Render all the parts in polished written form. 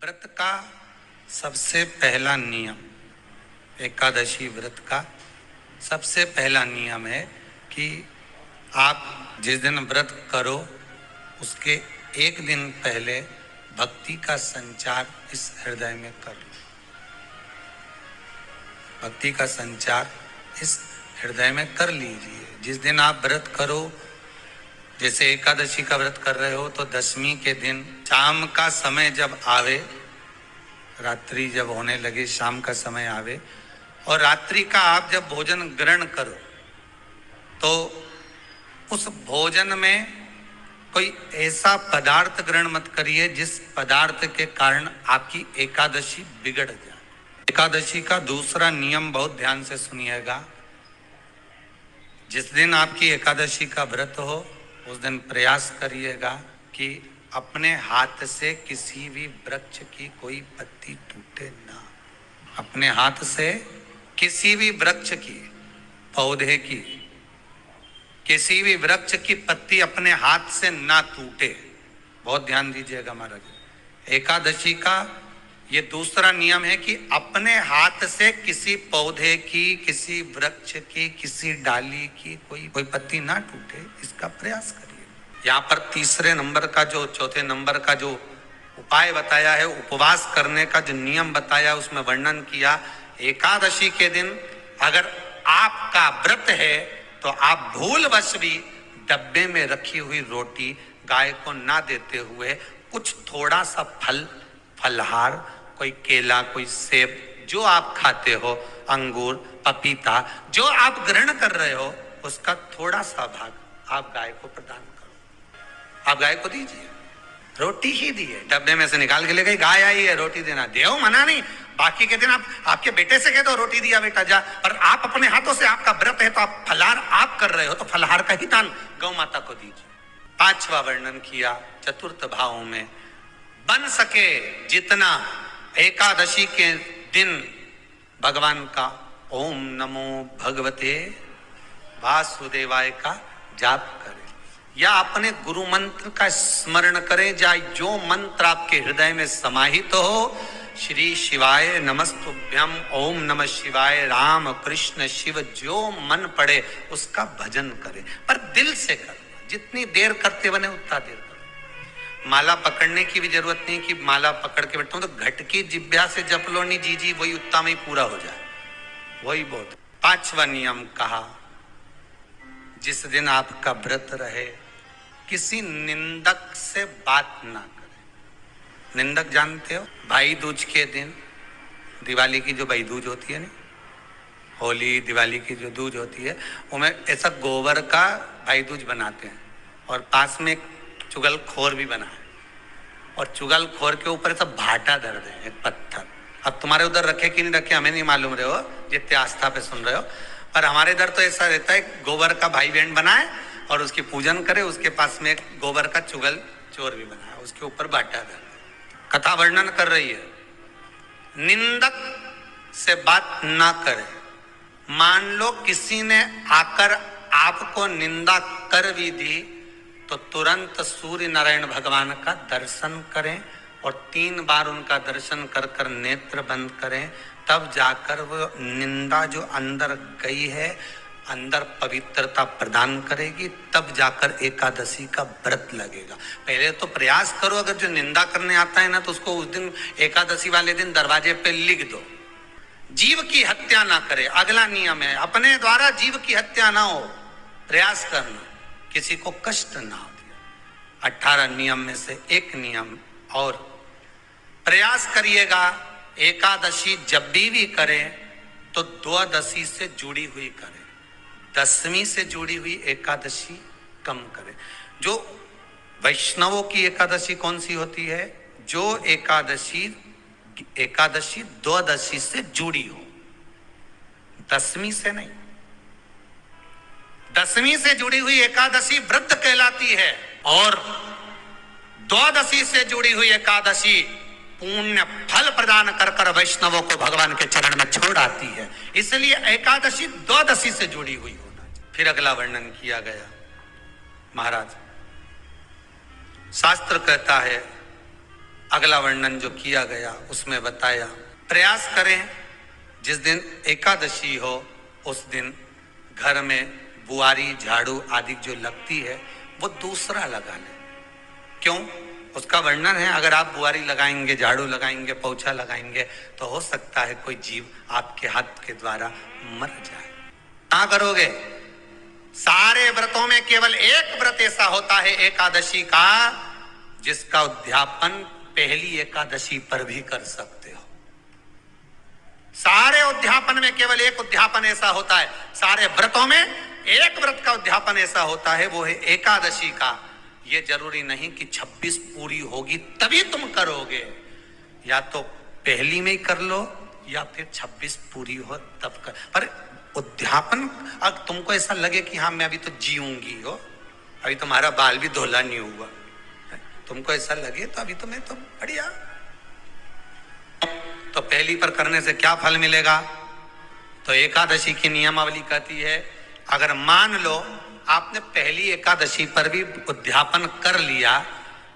व्रत का सबसे पहला नियम, एकादशी व्रत का सबसे पहला नियम है कि आप जिस दिन व्रत करो उसके एक दिन पहले भक्ति का संचार इस हृदय में कर लो। भक्ति का संचार इस हृदय में कर लीजिए। जिस दिन आप व्रत करो, जैसे एकादशी का व्रत कर रहे हो तो दशमी के दिन शाम का समय जब आवे, रात्रि जब होने लगे, शाम का समय आवे और रात्रि का आप जब भोजन ग्रहण करो तो उस भोजन में कोई ऐसा पदार्थ ग्रहण मत करिए जिस पदार्थ के कारण आपकी एकादशी बिगड़ जाए। एकादशी का दूसरा नियम बहुत ध्यान से सुनिएगा। जिस दिन आपकी एकादशी का व्रत हो उस दिन प्रयास करिएगा कि अपने हाथ से किसी भी वृक्ष की कोई पत्ती टूटे ना। अपने हाथ से किसी भी वृक्ष की, पौधे की, किसी भी वृक्ष की पत्ती अपने हाथ से ना टूटे। बहुत ध्यान दीजिएगा महाराज। एकादशी का ये दूसरा नियम है कि अपने हाथ से किसी पौधे की, किसी वृक्ष की, किसी डाली की कोई पत्ती ना टूटे, इसका प्रयास करिए। यहाँ पर तीसरे नंबर का जो, चौथे नंबर का जो उपाय बताया है, उपवास करने का जो नियम बताया, उसमें वर्णन किया एकादशी के दिन अगर आपका व्रत है तो आप भूलवश भी डब्बे में रखी हुई रोटी गाय को ना देते हुए कुछ थोड़ा सा फलहार, कोई केला, कोई सेब, जो आप खाते हो, अंगूर, पपीता, जो आप ग्रहण कर रहे हो, उसका थोड़ा सा भाग आप गाय को प्रदान करो। आप गाय को दीजिए। रोटी ही दी है, डब्बे में से निकाल के ले गई, गाय आई है, रोटी देना, देव मना नहीं। बाकी के दिन आप आपके बेटे से कह दो रोटी दिया बेटा जा, पर आप अपने हाथों से, आपका व्रत है तो आप फलहार आप कर रहे हो तो फलहार का ही दान गौ माता को दीजिए। पांचवा वर्णन किया चतुर्थ भाव में, बन सके जितना एकादशी के दिन भगवान का ओम नमो भगवते वासुदेवाय का जाप करें या अपने गुरु मंत्र का स्मरण करें, चाहे जो मंत्र आपके हृदय में समाहित हो। श्री शिवाय नमस्तुभ्यम, ओम नमः शिवाय, राम कृष्ण शिव, जो मन पड़े उसका भजन करें, पर दिल से करना। जितनी देर करते बने उतना देर करो। माला पकड़ने की भी जरूरत नहीं कि माला पकड़ के बैठता हूं तो घट की जिब्या से जप लो नहीं, जी वही उत्तम ही पूरा हो जाए, वही बहुत। पांचवा नियम कहा, जिस दिन आपका व्रत रहे किसी निंदक से बात ना करें। निंदक जानते हो, भाई दूज के दिन, दिवाली की जो भाई दूज होती है, नहीं होली दिवाली की जो दूज होती है, उनमें ऐसा गोबर का भाई दूज बनाते हैं और पास में एक चुगलखोर भी बना है और चुगलखोर के ऊपर ऐसा भाटा धर दे, एक पत्थर। अब तुम्हारे उधर रखे कि नहीं रखे हमें नहीं मालूम रहे हो, जितने आस्था पे सुन रहे हो, पर हमारे इधर तो ऐसा रहता है, गोबर का भाई बहन बनाए और उसकी पूजन करे, उसके पास में एक गोबर का चुगल चोर भी बनाया, उसके ऊपर बाटा धर। कथा वर्णन कर रही है, निंदक से बात ना करें। मान लो किसी ने आकर आपको निंदा कर भी दी तो तुरंत सूर्य नारायण भगवान का दर्शन करें और 3 बार उनका दर्शन कर कर नेत्र बंद करें, तब जाकर वो निंदा जो अंदर गई है, अंदर पवित्रता प्रदान करेगी, तब जाकर एकादशी का व्रत लगेगा। पहले तो प्रयास करो, अगर जो निंदा करने आता है ना तो उसको उस दिन एकादशी वाले दिन दरवाजे पे लिख दो। जीव की हत्या ना करे, अगला नियम है, अपने द्वारा जीव की हत्या ना हो, प्रयास करना, किसी को कष्ट ना हो। 18 नियम में से एक नियम और, प्रयास करिएगा एकादशी जब भी करें तो द्वादशी से जुड़ी हुई करें, दशमी से जुड़ी हुई एकादशी कम करें। जो वैष्णवों की एकादशी कौन सी होती है? जो एकादशी द्वादशी से जुड़ी हो, दशमी से नहीं। दशमी से जुड़ी हुई एकादशी व्रत कहलाती है और द्वादशी से जुड़ी हुई एकादशी पुण्य फल प्रदान कर कर वैष्णवों को भगवान के चरण में छोड़ आती है। इसलिए एकादशी द्वादशी से जुड़ी हुई होना चाहिए। फिर अगला वर्णन किया गया, महाराज शास्त्र कहता है अगला वर्णन जो किया गया उसमें बताया, प्रयास करें जिस दिन एकादशी हो उस दिन घर में बुआरी झाड़ू आदि जो लगती है वो दूसरा लगा लें। क्यों? उसका वर्णन है, अगर आप बुआरी लगाएंगे, झाड़ू लगाएंगे, पोछा लगाएंगे तो हो सकता है कोई जीव आपके हाथ के द्वारा मर जाए। क्या करोगे? सारे व्रतों में केवल एक व्रत ऐसा होता है एकादशी का जिसका उद्यापन पहली एकादशी पर भी कर सकते हो। सारे उद्यापन में केवल एक उद्यापन ऐसा होता है, सारे व्रतों में एक व्रत का उद्यापन ऐसा होता है, वो है एकादशी का। ये जरूरी नहीं कि 26 पूरी होगी तभी तुम करोगे, या तो पहली में ही कर लो या फिर 26 पूरी हो तब कर। पर उद्यापन, अब तुमको ऐसा लगे कि हाँ मैं अभी तो जीऊंगी हो, अभी तुम्हारा बाल भी धोला नहीं हुआ, तुमको ऐसा लगे तो अभी तो मैं तो बढ़िया, तो पहली पर करने से क्या फल मिलेगा? तो एकादशी की नियमावली कहती है, अगर मान लो आपने पहली एकादशी पर भी उद्यापन कर लिया,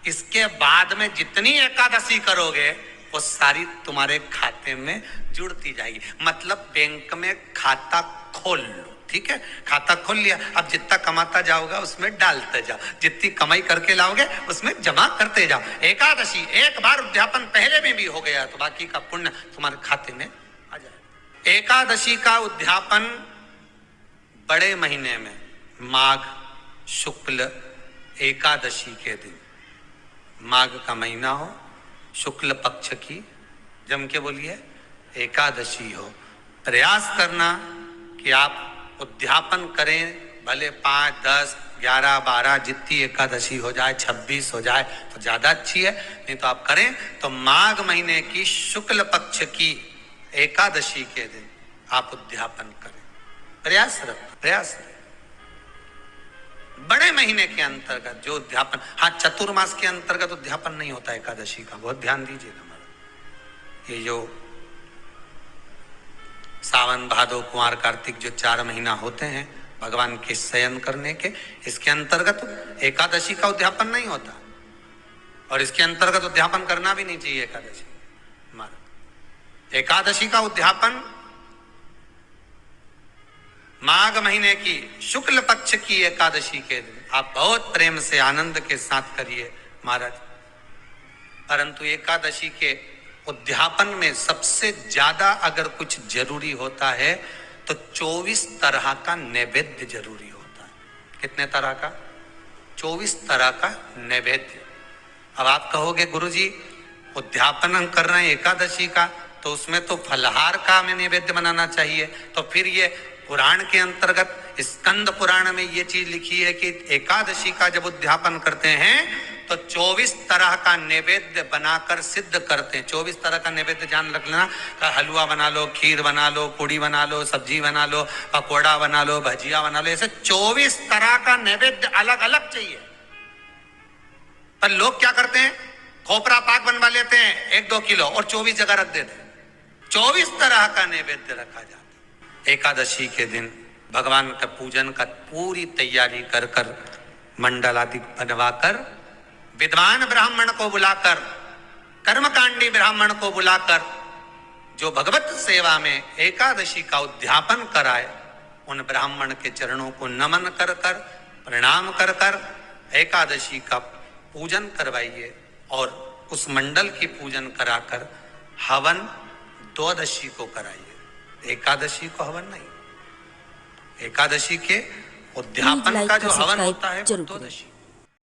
इसके बाद में जितनी एकादशी करोगे वो सारी तुम्हारे खाते में जुड़ती जाएगी। मतलब बैंक में खाता खोल लो, ठीक है? खाता खोल लिया, अब जितना कमाता जाओगा उसमें डालते जाओ, जितनी कमाई करके लाओगे उसमें जमा करते जाओ। एकादशी एक बार उद्यापन पहले में भी हो गया तो बाकी का पुण्य तुम्हारे खाते में आ जाए। एकादशी का उद्यापन बड़े महीने में माघ शुक्ल एकादशी के दिन, माघ का महीना हो, शुक्ल पक्ष की, जम के बोलिए, एकादशी हो, प्रयास करना कि आप उद्यापन करें, भले 5, 10, 11, 12 जितनी एकादशी हो जाए, 26 हो जाए तो ज्यादा अच्छी है, नहीं तो आप करें तो माघ महीने की शुक्ल पक्ष की एकादशी के दिन आप उद्यापन करें। प्रयास रखें, प्रयास रखें। बड़े महीने के अंतर्गत जो उद्यापन, हाँ चतुर्मास के अंतर्गत उद्यापन नहीं होता एकादशी का, बहुत ध्यान दीजिएगा। ये जो सावन भादो कुंवर कार्तिक जो 4 महीना होते हैं भगवान के शयन करने के, इसके अंतर्गत एकादशी का उद्यापन नहीं होता, और इसके अंतर्गत उद्यापन करना भी नहीं चाहिए एकादशी। एकादशी का उद्यापन माघ महीने की शुक्ल पक्ष की एकादशी के दिन आप बहुत प्रेम से आनंद के साथ करिए महाराज। परंतु एकादशी के उद्यापन में सबसे ज्यादा अगर कुछ जरूरी होता है तो 24 तरह का नैवेद्य जरूरी होता है। कितने तरह का? 24 तरह का नैवेद्य। अब आप कहोगे गुरुजी उद्यापन हम कर रहे हैं एकादशी का, तो उसमें तो फलहार का हमें नैवेद्य बनाना चाहिए। तो फिर ये पुराण के अंतर्गत स्कंद पुराण में ये चीज लिखी है कि एकादशी का जब उद्यापन करते हैं तो 24 तरह का नैवेद्य बनाकर सिद्ध करते हैं। 24 तरह का नैवेद्य जान रख लेना, हलवा बना लो, खीर बना लो, पूड़ी बना लो, सब्जी बना लो, पकौड़ा बना लो, भजिया बना लो, ऐसे 24 तरह का नैवेद्य अलग अलग चाहिए। पर लोग क्या करते हैं, खोपरा पाक बनवा लेते हैं 1-2 किलो और 24 जगह रख देते हैं। 24 तरह का नैवेद्य रखा जाता है। एकादशी के दिन भगवान का पूजन का पूरी तैयारी कर कर, मंडल आदि बनवाकर, विद्वान ब्राह्मण को बुलाकर, कर्मकांडी ब्राह्मण को बुलाकर जो भगवत सेवा में एकादशी का उद्यापन कराए, उन ब्राह्मण के चरणों को नमन कर कर, प्रणाम कर कर एकादशी का पूजन करवाइए। और उस मंडल की पूजन कराकर हवन द्वादशी को कराइए, एकादशी को हवन नहीं। एकादशी के उद्यापन का जो हवन होता है वो द्वादशी।